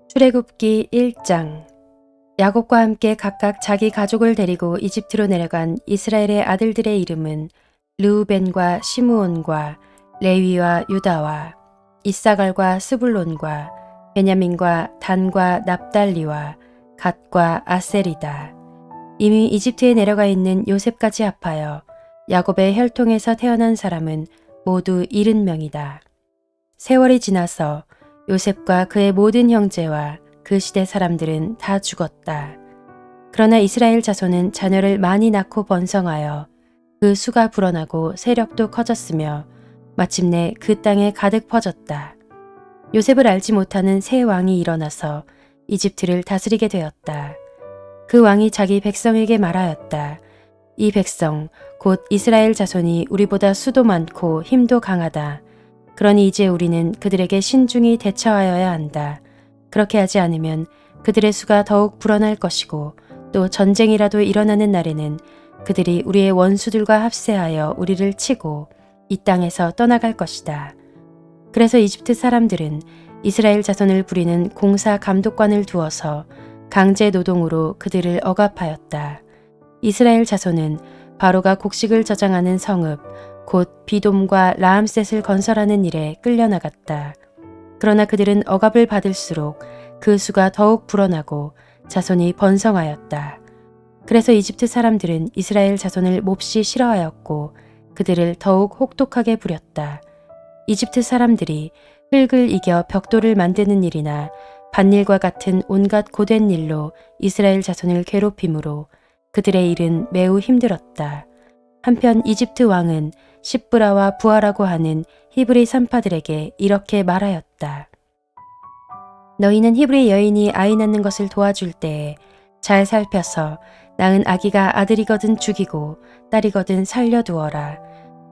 출애굽기 1장. 야곱과 함께 각각 자기 가족을 데리고 이집트로 내려간 이스라엘의 아들들의 이름은 르우벤과 시므온과 레위와 유다와 이사갈과 스불론과 베냐민과 단과 납달리와 갓과 아셀이다. 이미 이집트에 내려가 있는 요셉까지 합하여 야곱의 혈통에서 태어난 사람은 모두 70명이다. 세월이 지나서 요셉과 그의 모든 형제와 그 시대 사람들은 다 죽었다. 그러나 이스라엘 자손은 자녀를 많이 낳고 번성하여 그 수가 불어나고 세력도 커졌으며 마침내 그 땅에 가득 퍼졌다. 요셉을 알지 못하는 새 왕이 일어나서 이집트를 다스리게 되었다. 그 왕이 자기 백성에게 말하였다. 이 백성 곧 이스라엘 자손이 우리보다 수도 많고 힘도 강하다. 그러니 이제 우리는 그들에게 신중히 대처하여야 한다. 그렇게 하지 않으면 그들의 수가 더욱 불어날 것이고 또 전쟁이라도 일어나는 날에는 그들이 우리의 원수들과 합세하여 우리를 치고 이 땅에서 떠나갈 것이다. 그래서 이집트 사람들은 이스라엘 자손을 부리는 공사 감독관을 두어서 강제 노동으로 그들을 억압하였다. 이스라엘 자손은 바로가 곡식을 저장하는 성읍 곧 비돔과 라암셋을 건설하는 일에 끌려나갔다. 그러나 그들은 억압을 받을수록 그 수가 더욱 불어나고 자손이 번성하였다. 그래서 이집트 사람들은 이스라엘 자손을 몹시 싫어하였고 그들을 더욱 혹독하게 부렸다. 이집트 사람들이 흙을 이겨 벽돌을 만드는 일이나 밭일과 같은 온갖 고된 일로 이스라엘 자손을 괴롭힘으로 그들의 일은 매우 힘들었다. 한편 이집트 왕은 십브라와 부하라고 하는 히브리 산파들에게 이렇게 말하였다. 너희는 히브리 여인이 아이 낳는 것을 도와줄 때에 잘 살펴서 낳은 아기가 아들이거든 죽이고 딸이거든 살려두어라.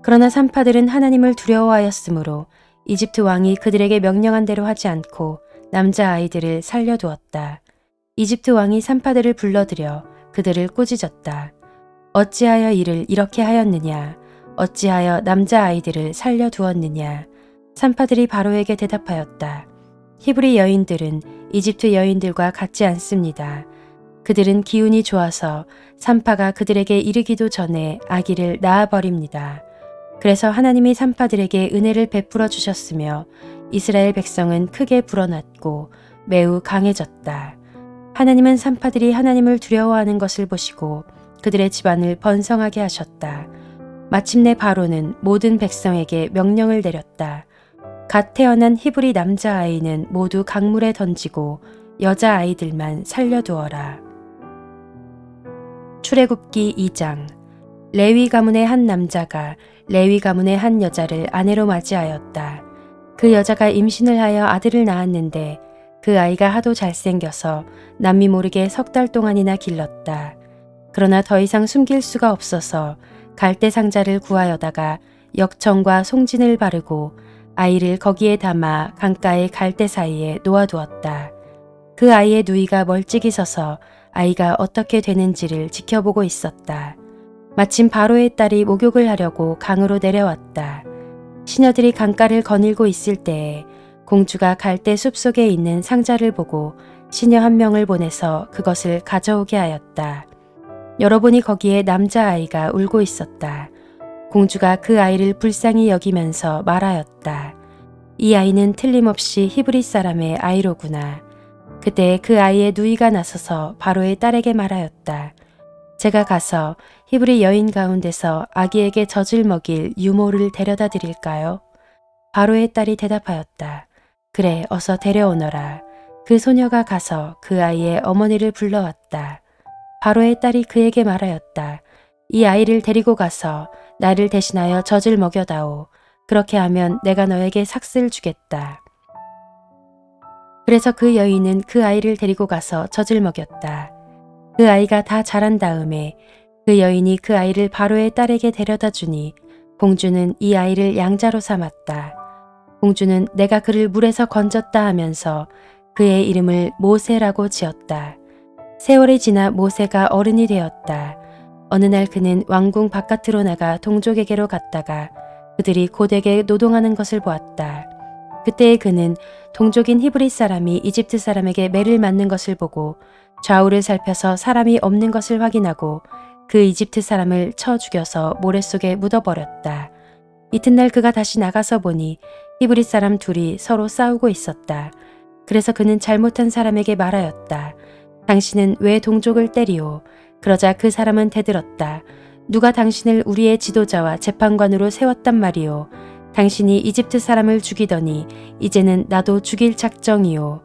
그러나 산파들은 하나님을 두려워하였으므로 이집트 왕이 그들에게 명령한 대로 하지 않고 남자아이들을 살려두었다. 이집트 왕이 산파들을 불러들여 그들을 꾸짖었다. 어찌하여 이를 이렇게 하였느냐? 어찌하여 남자아이들을 살려두었느냐? 산파들이 바로에게 대답하였다. 히브리 여인들은 이집트 여인들과 같지 않습니다. 그들은 기운이 좋아서 산파가 그들에게 이르기도 전에 아기를 낳아버립니다. 그래서 하나님이 산파들에게 은혜를 베풀어 주셨으며 이스라엘 백성은 크게 불어났고 매우 강해졌다. 하나님은 산파들이 하나님을 두려워하는 것을 보시고 그들의 집안을 번성하게 하셨다. 마침내 바로는 모든 백성에게 명령을 내렸다. 갓 태어난 히브리 남자아이는 모두 강물에 던지고 여자아이들만 살려두어라. 출애굽기 2장. 레위 가문의 한 남자가 레위 가문의 한 여자를 아내로 맞이하였다. 그 여자가 임신을 하여 아들을 낳았는데 그 아이가 하도 잘생겨서 남이 모르게 3달 동안이나 길렀다. 그러나 더 이상 숨길 수가 없어서 갈대 상자를 구하여다가 역청과 송진을 바르고 아이를 거기에 담아 강가의 갈대 사이에 놓아두었다. 그 아이의 누이가 멀찍이 서서 아이가 어떻게 되는지를 지켜보고 있었다. 마침 바로의 딸이 목욕을 하려고 강으로 내려왔다. 시녀들이 강가를 거닐고 있을 때에 공주가 갈대 숲속에 있는 상자를 보고 시녀 한 명을 보내서 그것을 가져오게 하였다. 열어보니 거기에 남자아이가 울고 있었다. 공주가 그 아이를 불쌍히 여기면서 말하였다. 이 아이는 틀림없이 히브리 사람의 아이로구나. 그때 그 아이의 누이가 나서서 바로의 딸에게 말하였다. 제가 가서 히브리 여인 가운데서 아기에게 젖을 먹일 유모를 데려다 드릴까요? 바로의 딸이 대답하였다. 그래, 어서 데려오너라. 그 소녀가 가서 그 아이의 어머니를 불러왔다. 바로의 딸이 그에게 말하였다. 이 아이를 데리고 가서 나를 대신하여 젖을 먹여다오. 그렇게 하면 내가 너에게 삭슬 주겠다. 그래서 그 여인은 그 아이를 데리고 가서 젖을 먹였다. 그 아이가 다 자란 다음에 그 여인이 그 아이를 바로의 딸에게 데려다 주니 공주는 이 아이를 양자로 삼았다. 공주는 내가 그를 물에서 건졌다 하면서 그의 이름을 모세라고 지었다. 세월이 지나 모세가 어른이 되었다. 어느 날 그는 왕궁 바깥으로 나가 동족에게로 갔다가 그들이 고되게 노동하는 것을 보았다. 그때에 그는 동족인 히브리 사람이 이집트 사람에게 매를 맞는 것을 보고 좌우를 살펴서 사람이 없는 것을 확인하고 그 이집트 사람을 쳐 죽여서 모래 속에 묻어버렸다. 이튿날 그가 다시 나가서 보니 히브리 사람 둘이 서로 싸우고 있었다. 그래서 그는 잘못한 사람에게 말하였다. 당신은 왜 동족을 때리오? 그러자 그 사람은 대들었다. 누가 당신을 우리의 지도자와 재판관으로 세웠단 말이오. 당신이 이집트 사람을 죽이더니 이제는 나도 죽일 작정이오.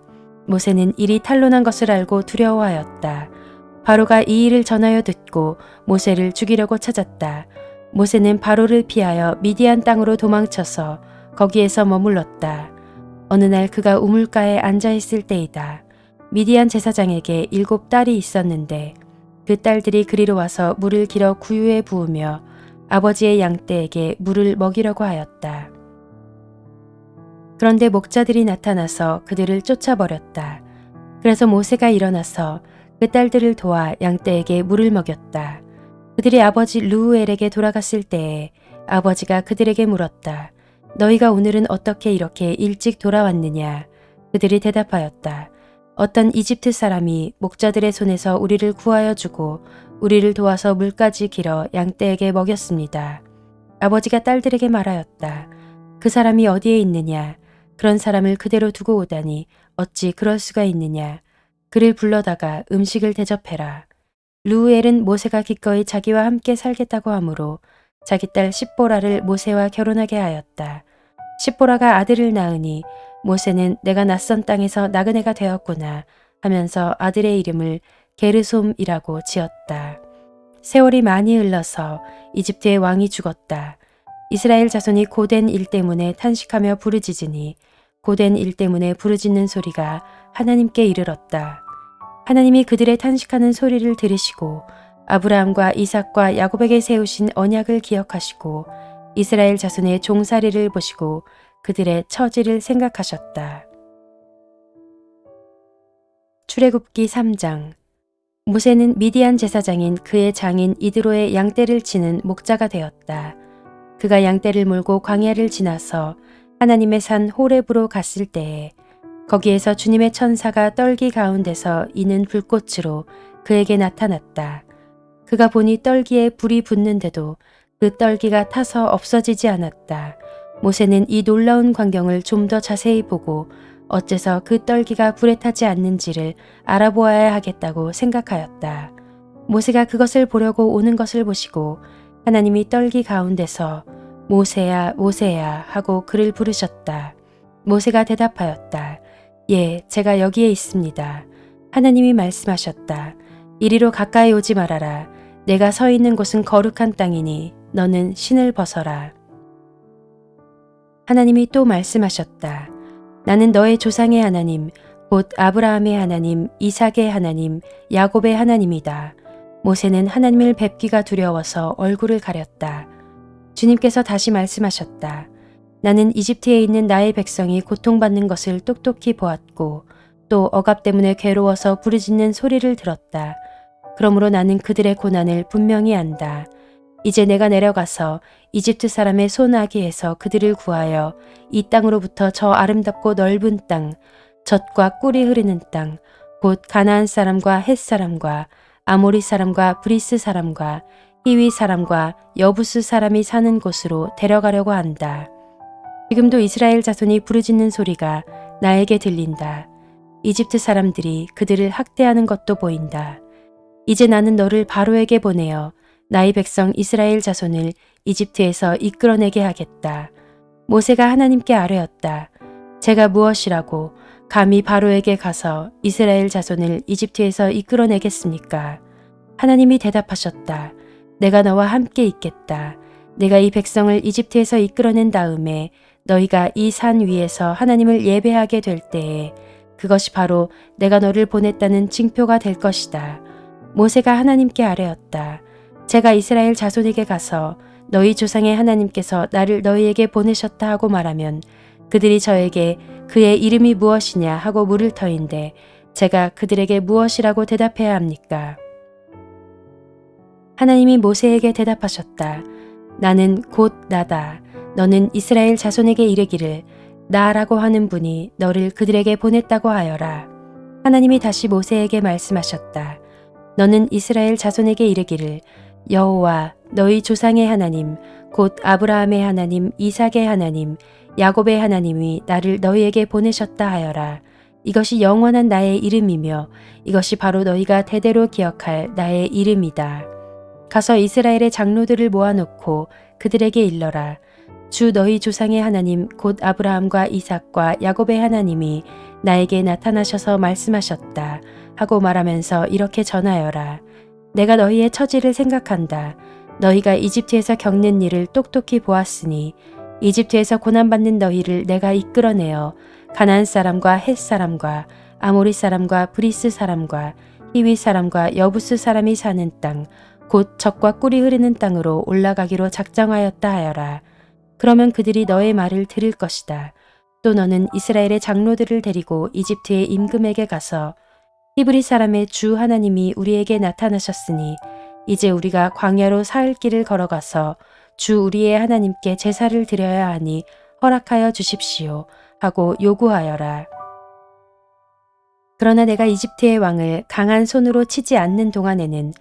모세는 일이 탄로난 것을 알고 두려워하였다. 바로가 이 일을 전하여 듣고 모세를 죽이려고 찾았다. 모세는 바로를 피하여 미디안 땅으로 도망쳐서 거기에서 머물렀다. 어느 날 그가 우물가에 앉아 있을 때이다. 미디안 제사장에게 7 딸이 있었는데 그 딸들이 그리로 와서 물을 길어 구유에 부으며 아버지의 양떼에게 물을 먹이려고 하였다. 그런데 목자들이 나타나서 그들을 쫓아버렸다. 그래서 모세가 일어나서 그 딸들을 도와 양떼에게 물을 먹였다. 그들이 아버지 르우엘에게 돌아갔을 때에 아버지가 그들에게 물었다. 너희가 오늘은 어떻게 이렇게 일찍 돌아왔느냐? 그들이 대답하였다. 어떤 이집트 사람이 목자들의 손에서 우리를 구하여 주고 우리를 도와서 물까지 길어 양떼에게 먹였습니다. 아버지가 딸들에게 말하였다. 그 사람이 어디에 있느냐? 그런 사람을 그대로 두고 오다니 어찌 그럴 수가 있느냐? 그를 불러다가 음식을 대접해라. 르우엘은 모세가 기꺼이 자기와 함께 살겠다고 하므로 자기 딸 십보라를 모세와 결혼하게 하였다. 십보라가 아들을 낳으니 모세는 내가 낯선 땅에서 나그네가 되었구나 하면서 아들의 이름을 게르솜이라고 지었다. 세월이 많이 흘러서 이집트의 왕이 죽었다. 이스라엘 자손이 고된 일 때문에 탄식하며 부르짖으니 고된 일 때문에 부르짖는 소리가 하나님께 이르렀다. 하나님이 그들의 탄식하는 소리를 들으시고 아브라함과 이삭과 야곱에게 세우신 언약을 기억하시고 이스라엘 자손의 종살이를 보시고 그들의 처지를 생각하셨다. 출애굽기 3장. 모세는 미디안 제사장인 그의 장인 이드로의 양떼를 치는 목자가 되었다. 그가 양떼를 몰고 광야를 지나서 하나님의 산 호렙으로 갔을 때에 거기에서 주님의 천사가 떨기 가운데서 이는 불꽃으로 그에게 나타났다. 그가 보니 떨기에 불이 붙는데도 그 떨기가 타서 없어지지 않았다. 모세는 이 놀라운 광경을 좀 더 자세히 보고 어째서 그 떨기가 불에 타지 않는지를 알아보아야 하겠다고 생각하였다. 모세가 그것을 보려고 오는 것을 보시고 하나님이 떨기 가운데서 모세야 모세야 하고 그를 부르셨다. 모세가 대답하였다. 예, 제가 여기에 있습니다. 하나님이 말씀하셨다. 이리로 가까이 오지 말아라. 내가 서 있는 곳은 거룩한 땅이니 너는 신을 벗어라. 하나님이 또 말씀하셨다. 나는 너의 조상의 하나님, 곧 아브라함의 하나님, 이삭의 하나님, 야곱의 하나님이다. 모세는 하나님을 뵙기가 두려워서 얼굴을 가렸다. 주님께서 다시 말씀하셨다. 나는 이집트에 있는 나의 백성이 고통받는 것을 똑똑히 보았고 또 억압 때문에 괴로워서 부르짖는 소리를 들었다. 그러므로 나는 그들의 고난을 분명히 안다. 이제 내가 내려가서 이집트 사람의 손아귀에서 그들을 구하여 이 땅으로부터 저 아름답고 넓은 땅, 젖과 꿀이 흐르는 땅, 곧 가나안 사람과 헷 사람과 아모리 사람과 브리스 사람과 히위 사람과 여부스 사람이 사는 곳으로 데려가려고 한다. 지금도 이스라엘 자손이 부르짖는 소리가 나에게 들린다. 이집트 사람들이 그들을 학대하는 것도 보인다. 이제 나는 너를 바로에게 보내어 나의 백성 이스라엘 자손을 이집트에서 이끌어내게 하겠다. 모세가 하나님께 아뢰었다. 제가 무엇이라고 감히 바로에게 가서 이스라엘 자손을 이집트에서 이끌어내겠습니까? 하나님이 대답하셨다. 내가 너와 함께 있겠다. 내가 이 백성을 이집트에서 이끌어낸 다음에 너희가 이 산 위에서 하나님을 예배하게 될 때에 그것이 바로 내가 너를 보냈다는 징표가 될 것이다. 모세가 하나님께 아뢰었다. 제가 이스라엘 자손에게 가서 너희 조상의 하나님께서 나를 너희에게 보내셨다 하고 말하면 그들이 저에게 그의 이름이 무엇이냐 하고 물을 터인데 제가 그들에게 무엇이라고 대답해야 합니까? 하나님이 모세에게 대답하셨다. 나는 곧 나다. 너는 이스라엘 자손에게 이르기를 나라고 하는 분이 너를 그들에게 보냈다고 하여라. 하나님이 다시 모세에게 말씀하셨다. 너는 이스라엘 자손에게 이르기를 여호와 너희 조상의 하나님 곧 아브라함의 하나님 이삭의 하나님 야곱의 하나님이 나를 너희에게 보내셨다 하여라. 이것이 영원한 나의 이름이며 이것이 바로 너희가 대대로 기억할 나의 이름이다. 가서 이스라엘의 장로들을 모아놓고 그들에게 일러라. 주 너희 조상의 하나님 곧 아브라함과 이삭과 야곱의 하나님이 나에게 나타나셔서 말씀하셨다 하고 말하면서 이렇게 전하여라. 내가 너희의 처지를 생각한다. 너희가 이집트에서 겪는 일을 똑똑히 보았으니 이집트에서 고난받는 너희를 내가 이끌어내어 가나안 사람과 헷 사람과 아모리 사람과 브리스 사람과 히위 사람과 여부스 사람이 사는 땅 곧 젖과 꿀이 흐르는 땅으로 올라가기로 작정하였다 하여라. 그러면 그들이 너의 말을 들을 것이다. 또 너는 이스라엘의 장로들을 데리고 이집트의 임금에게 가서 히브리 사람의 주 하나님이 우리에게 나타나셨으니 이제 우리가 광야로 사흘 길을 걸어가서 주 우리의 하나님께 제사를 드려야 하니 허락하여 주십시오 하고 요구하여라. 그러나 내가 이집트의 왕을 강한 손으로 치지 않는 동안에는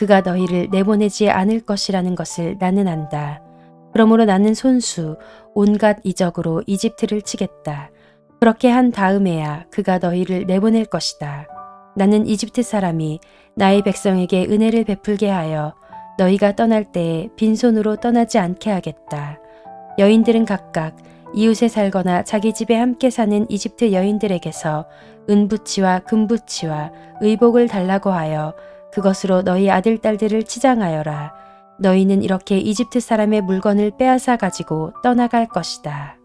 그가 너희를 내보내지 않을 것이라는 것을 나는 안다. 그러므로 나는 손수 온갖 이적으로 이집트를 치겠다. 그렇게 한 다음에야 그가 너희를 내보낼 것이다. 나는 이집트 사람이 나의 백성에게 은혜를 베풀게 하여 너희가 떠날 때에 빈손으로 떠나지 않게 하겠다. 여인들은 각각 이웃에 살거나 자기 집에 함께 사는 이집트 여인들에게서 은부치와 금부치와 의복을 달라고 하여 그것으로 너희 아들 딸들을 치장하여라. 너희는 이렇게 이집트 사람의 물건을 빼앗아 가지고 떠나갈 것이다.